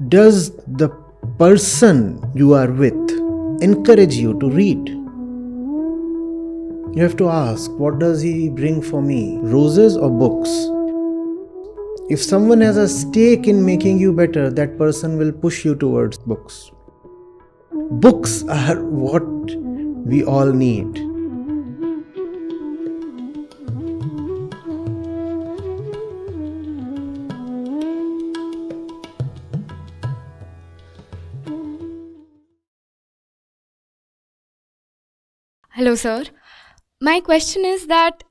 Does the person you are with encourage you to read? You have to ask, what does he bring for me? Roses or books? If someone has a stake in making you better, that person will push you towards books. Books are what we all need. Hello, sir. My question is that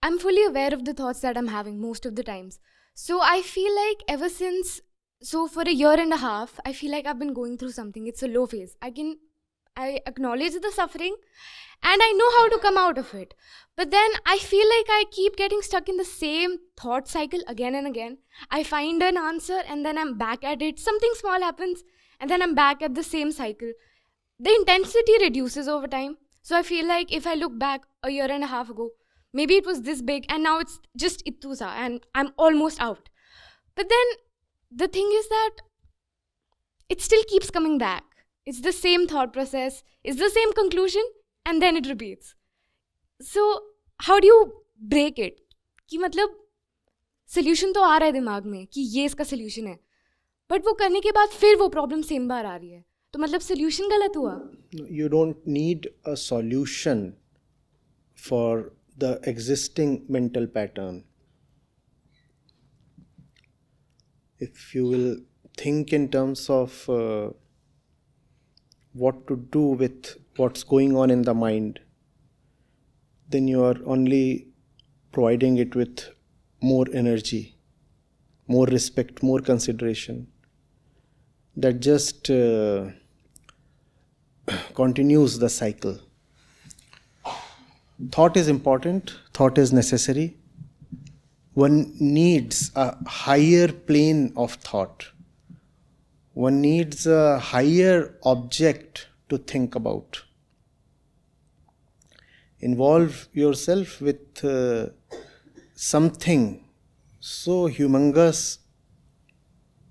I'm fully aware of the thoughts that I'm having most of the times. So I feel like ever since, so for a year and a half, I feel like I've been going through something. It's a low phase. I acknowledge the suffering and I know how to come out of it. But then I feel like I keep getting stuck in the same thought cycle again and again. I find an answer and then I'm back at it. Something small happens and then I'm back at the same cycle. The intensity reduces over time. So I feel like if I look back a year and a half ago, maybe it was this big and now it's just ittusa and I'm almost out. But then the thing is that it still keeps coming back. It's the same thought process, it's the same conclusion, and then it repeats. So how do you break it? कि मतलब solution तो आ रहा है दिमाग में कि ये इसका solution है, but वो करने के बाद फिर वो problem same बार आ रही है. तो मतलब solution गलत हुआ. You don't need a solution for the existing mental pattern. If you will think in terms of what to do with what's going on in the mind, then you are only providing it with more energy, more respect, more consideration. That just continues the cycle. Thought is important, thought is necessary. One needs a higher plane of thought. One needs a higher object to think about. Involve yourself with something so humongous,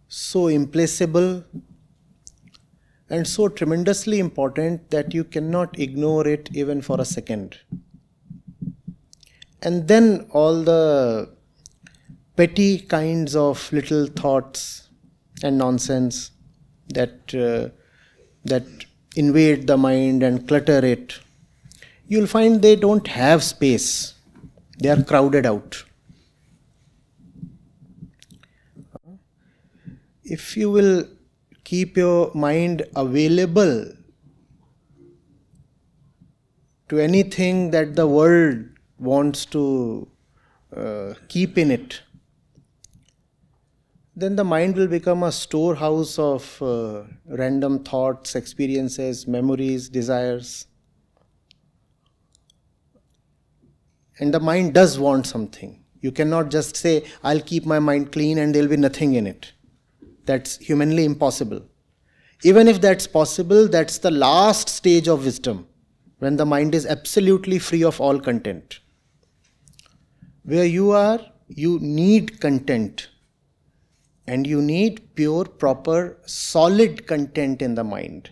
so implacable, and so tremendously important that you cannot ignore it even for a second. And then all the petty kinds of little thoughts and nonsense that invade the mind and clutter it, you'll find they don't have space. They are crowded out. If you will keep your mind available to anything that the world wants to keep in it, then the mind will become a storehouse of random thoughts, experiences, memories, desires. And the mind does want something. You cannot just say, I'll keep my mind clean and there'll be nothing in it. That's humanly impossible. Even if that's possible, that's the last stage of wisdom, when the mind is absolutely free of all content. Where you are, you need content. And you need pure, proper, solid content in the mind.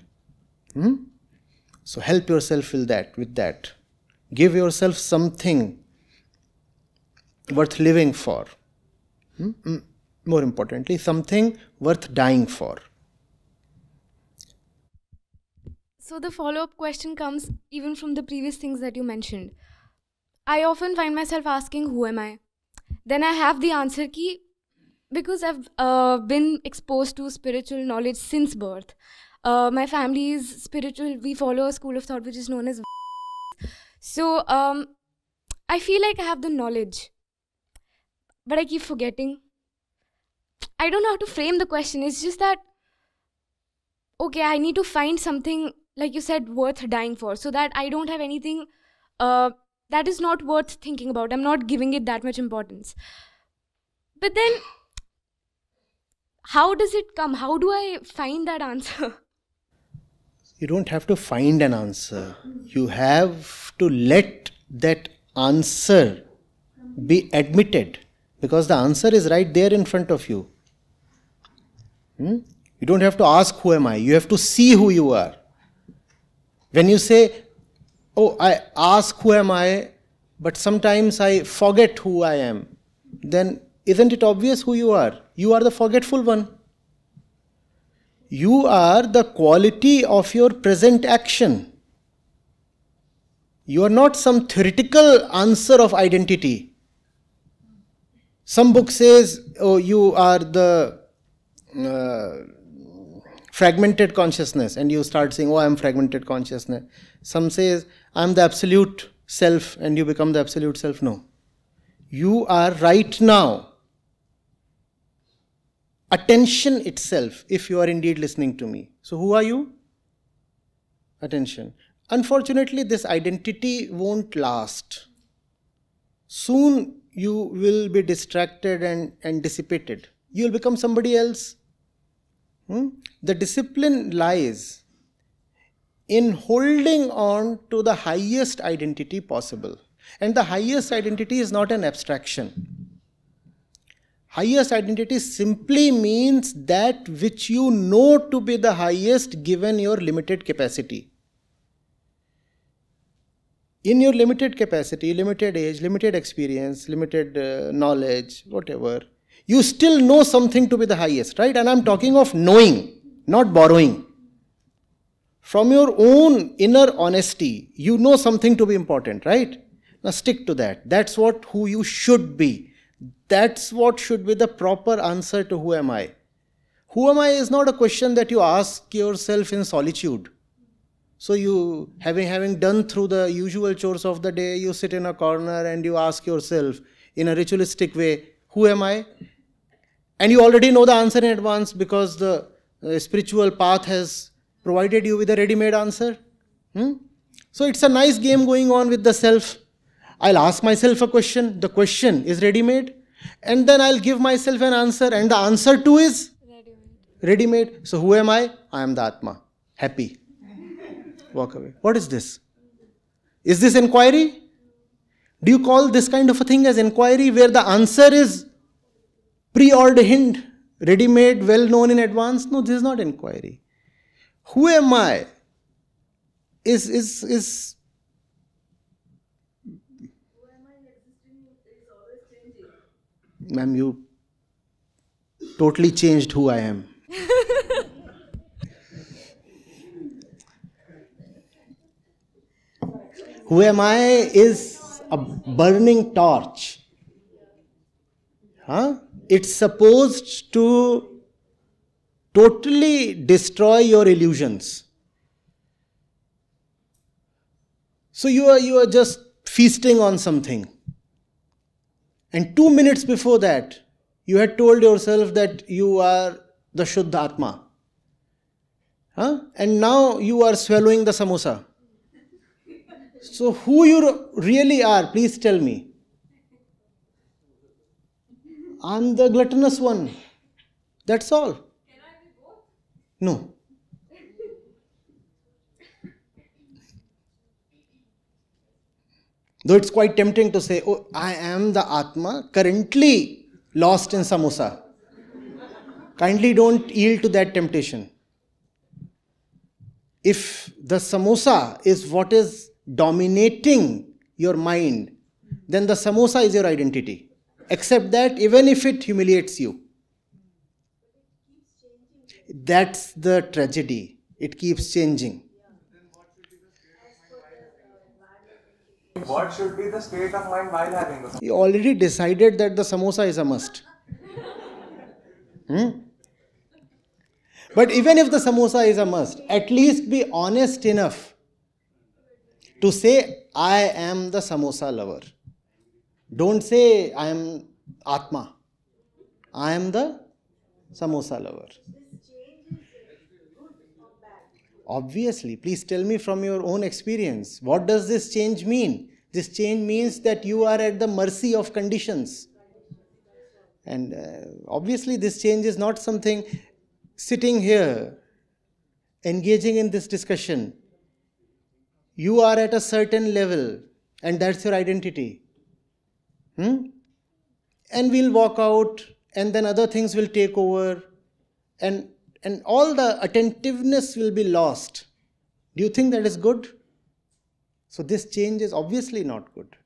So help yourself with that. Give yourself something worth living for. More importantly, something worth dying for. So the follow-up question comes even from the previous things that you mentioned. I often find myself asking, who am I? Then I have the answer ki, because I've been exposed to spiritual knowledge since birth. My family is spiritual. We follow a school of thought which is known as So I feel like I have the knowledge, but I keep forgetting. I don't know how to frame the question. It's just that, okay, I need to find something, like you said, worth dying for, so that I don't have anything that is not worth thinking about. I'm not giving it that much importance. But then, how does it come? How do I find that answer? You don't have to find an answer. You have to let that answer be admitted, because the answer is right there in front of you. You don't have to ask who am I. You have to see who you are. When you say, oh, I ask who am I, but sometimes I forget who I am, then isn't it obvious who you are? You are the forgetful one. You are the quality of your present action. You are not some theoretical answer of identity. Some book says, oh, you are the fragmented consciousness, and you start saying, oh, I am fragmented consciousness. Some says, I am the absolute self, and you become the absolute self. No. You are right now attention itself, if you are indeed listening to me. So who are you? Attention. Unfortunately, this identity won't last. Soon you will be distracted and dissipated. You will become somebody else. The discipline lies in holding on to the highest identity possible. And the highest identity is not an abstraction. Highest identity simply means that which you know to be the highest given your limited capacity. In your limited capacity, limited age, limited experience, limited knowledge, whatever, you still know something to be the highest, right? And I'm talking of knowing, not borrowing. From your own inner honesty, you know something to be important, right? Now stick to that. That's who you should be. That's what should be the proper answer to who am I. Who am I is not a question that you ask yourself in solitude. So you, having done through the usual chores of the day, you sit in a corner and you ask yourself in a ritualistic way, who am I? And you already know the answer in advance because the spiritual path has provided you with a ready-made answer. So it's a nice game going on with the self. I'll ask myself a question, the question is ready-made, and then I'll give myself an answer, and the answer too is ready-made. So who am I? I am the Atma. Happy. Walk away. What is this? Is this inquiry? Do you call this kind of a thing as inquiry where the answer is preordained, ready-made, well-known in advance? No, this is not inquiry. Who am I? Is Ma'am, you totally changed who I am. Who am I is a burning torch. It's supposed to totally destroy your illusions. So you are just feasting on something. And 2 minutes before that, you had told yourself that you are the Shuddha Atma. And now you are swallowing the samosa. So who you really are, please tell me. I'm the gluttonous one. That's all. Can I be both? No. Though it's quite tempting to say, oh, I am the Atma currently lost in samosa. Kindly don't yield to that temptation. If the samosa is what is dominating your mind, then the samosa is your identity. Except that even if it humiliates you, that's the tragedy. It keeps changing. What should be the state of mind while having the samosa? You already decided that the samosa is a must. But even if the samosa is a must, at least be honest enough to say, I am the samosa lover. Don't say, I am Atma. I am the samosa lover. Obviously, please tell me from your own experience, what does this change mean? This change means that you are at the mercy of conditions. And obviously this change is not something sitting here, engaging in this discussion. You are at a certain level and that's your identity. And we'll walk out and then other things will take over. and all the attentiveness will be lost. Do you think that is good? So this change is obviously not good.